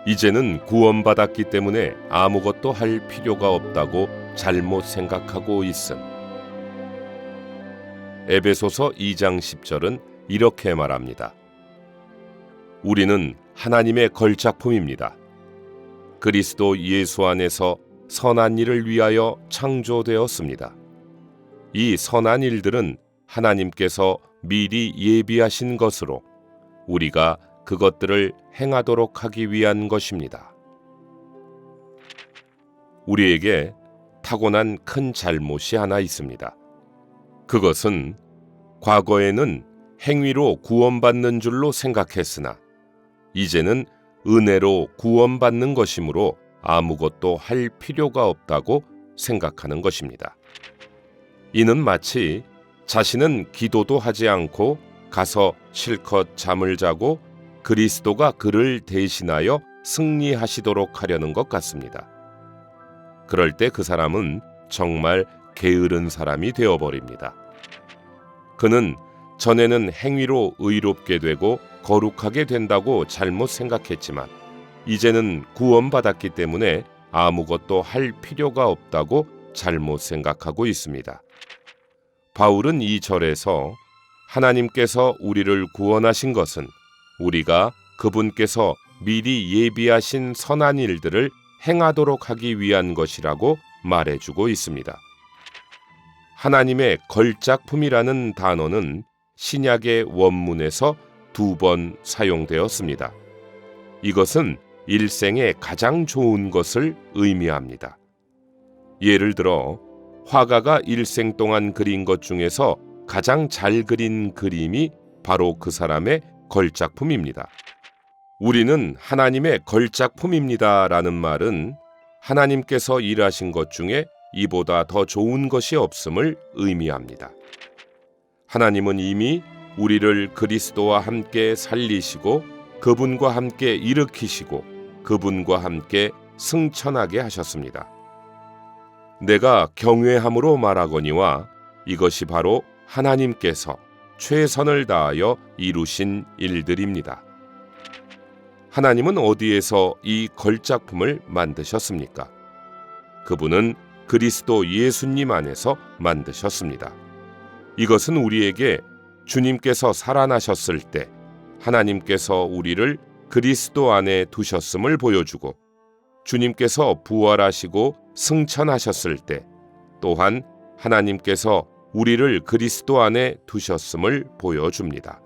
이제는 구원받았기 때문에 아무것도 할 필요가 없다고 잘못 생각하고 있음. 에베소서 2장 10절은 이렇게 말합니다. 우리는 하나님의 걸작품입니다. 그리스도 예수 안에서 선한 일을 위하여 창조되었습니다. 이 선한 일들은 하나님께서 미리 예비하신 것으로 우리가 그것들을 행하도록 하기 위한 것입니다. 우리에게 타고난 큰 잘못이 하나 있습니다. 그것은 과거에는 행위로 구원받는 줄로 생각했으나 이제는 은혜로 구원받는 것이므로 아무것도 할 필요가 없다고 생각하는 것입니다. 이는 마치 자신은 기도도 하지 않고 가서 실컷 잠을 자고 그리스도가 그를 대신하여 승리하시도록 하려는 것 같습니다. 그럴 때 그 사람은 정말 게으른 사람이 되어버립니다. 그는 전에는 행위로 의롭게 되고 거룩하게 된다고 잘못 생각했지만 이제는 구원받았기 때문에 아무것도 할 필요가 없다고 잘못 생각하고 있습니다. 바울은 이 절에서 하나님께서 우리를 구원하신 것은 우리가 그분께서 미리 예비하신 선한 일들을 행하도록 하기 위한 것이라고 말해주고 있습니다. 하나님의 걸작품이라는 단어는 신약의 원문에서 2번 사용되었습니다. 이것은 일생에 가장 좋은 것을 의미합니다. 예를 들어 화가가 일생 동안 그린 것 중에서 가장 잘 그린 그림이 바로 그 사람의 걸작품입니다. 우리는 하나님의 걸작품입니다라는 말은 하나님께서 일하신 것 중에 이보다 더 좋은 것이 없음을 의미합니다. 하나님은 이미 우리를 그리스도와 함께 살리시고 그분과 함께 일으키시고 그분과 함께 승천하게 하셨습니다. 내가 경외함으로 말하거니와 이것이 바로 하나님께서 최선을 다하여 이루신 일들입니다. 하나님은 어디에서 이 걸작품을 만드셨습니까? 그분은 그리스도 예수님 안에서 만드셨습니다. 이것은 우리에게 주님께서 살아나셨을 때 하나님께서 우리를 그리스도 안에 두셨음을 보여주고 주님께서 부활하시고 승천하셨을 때 또한 하나님께서 우리를 그리스도 안에 두셨음을 보여줍니다.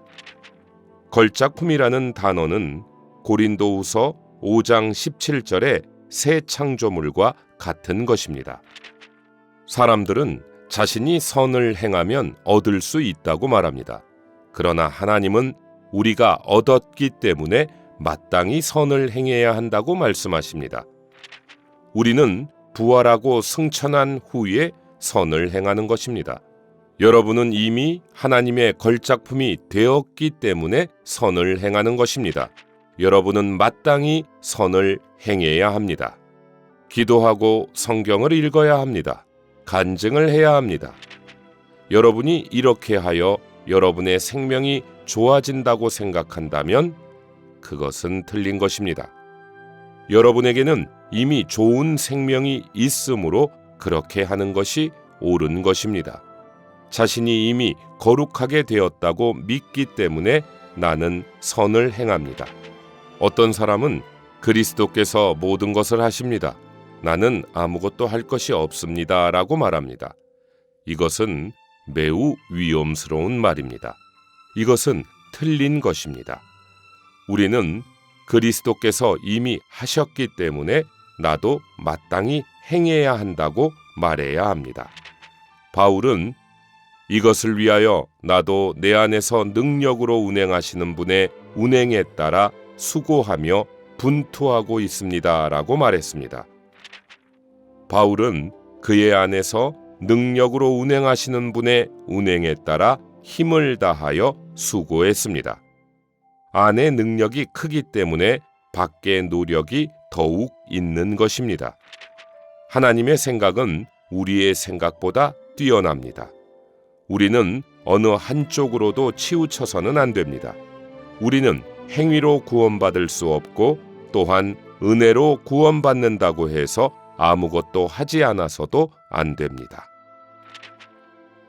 걸작품이라는 단어는 고린도후서 5장 17절의 새 창조물과 같은 것입니다. 사람들은 자신이 선을 행하면 얻을 수 있다고 말합니다. 그러나 하나님은 우리가 얻었기 때문에 마땅히 선을 행해야 한다고 말씀하십니다. 우리는 부활하고 승천한 후에 선을 행하는 것입니다. 여러분은 이미 하나님의 걸작품이 되었기 때문에 선을 행하는 것입니다. 여러분은 마땅히 선을 행해야 합니다. 기도하고 성경을 읽어야 합니다. 간증을 해야 합니다. 여러분이 이렇게 하여 여러분의 생명이 좋아진다고 생각한다면 그것은 틀린 것입니다. 여러분에게는 이미 좋은 생명이 있으므로 그렇게 하는 것이 옳은 것입니다. 자신이 이미 거룩하게 되었다고 믿기 때문에 나는 선을 행합니다. 어떤 사람은 그리스도께서 모든 것을 하십니다. 나는 아무것도 할 것이 없습니다. 라고 말합니다. 이것은 매우 위험스러운 말입니다. 이것은 틀린 것입니다. 우리는 그리스도께서 이미 하셨기 때문에 나도 마땅히 행해야 한다고 말해야 합니다. 바울은 이것을 위하여 나도 내 안에서 능력으로 운행하시는 분의 운행에 따라 수고하며 분투하고 있습니다. 라고 말했습니다. 바울은 그의 안에서 능력으로 운행하시는 분의 운행에 따라 힘을 다하여 수고했습니다. 안의 능력이 크기 때문에 밖의 노력이 더욱 있는 것입니다. 하나님의 생각은 우리의 생각보다 뛰어납니다. 우리는 어느 한쪽으로도 치우쳐서는 안 됩니다. 우리는 행위로 구원받을 수 없고 또한 은혜로 구원받는다고 해서 아무것도 하지 않아서도 안 됩니다.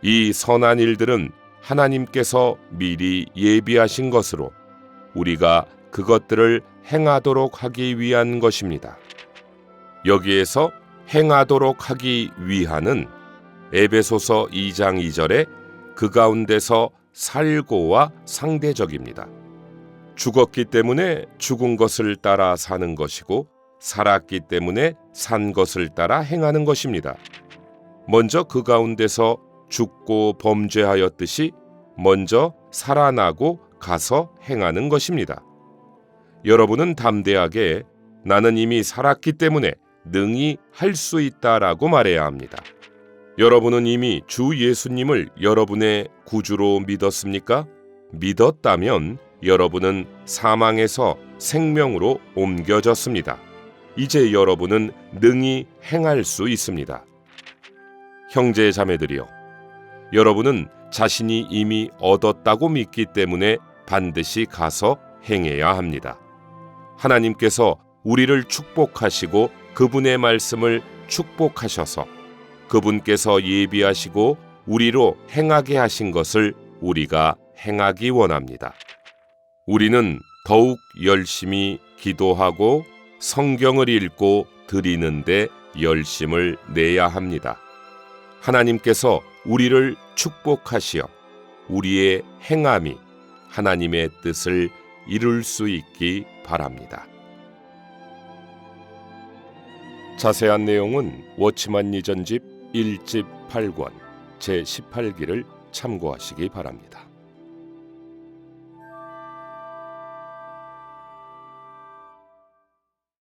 이 선한 일들은 하나님께서 미리 예비하신 것으로 우리가 그것들을 행하도록 하기 위한 것입니다. 여기에서 행하도록 하기 위한은 에베소서 2장 2절에 그 가운데서 살고와 상대적입니다. 죽었기 때문에 죽은 것을 따라 사는 것이고 살았기 때문에 산 것을 따라 행하는 것입니다. 먼저 그 가운데서 죽고 범죄하였듯이 먼저 살아나고 가서 행하는 것입니다. 여러분은 담대하게 나는 이미 살았기 때문에 능히 할 수 있다라고 말해야 합니다. 여러분은 이미 주 예수님을 여러분의 구주로 믿었습니까? 믿었다면 여러분은 사망에서 생명으로 옮겨졌습니다. 이제 여러분은 능히 행할 수 있습니다. 형제 자매들이여, 여러분은 자신이 이미 얻었다고 믿기 때문에 반드시 가서 행해야 합니다. 하나님께서 우리를 축복하시고 그분의 말씀을 축복하셔서 그분께서 예비하시고 우리로 행하게 하신 것을 우리가 행하기 원합니다. 우리는 더욱 열심히 기도하고 성경을 읽고 드리는데 열심을 내야 합니다. 하나님께서 우리를 축복하시어 우리의 행함이 하나님의 뜻을 이룰 수 있기 바랍니다. 자세한 내용은 워치만 리전집 1집 8권 제18기를 참고하시기 바랍니다.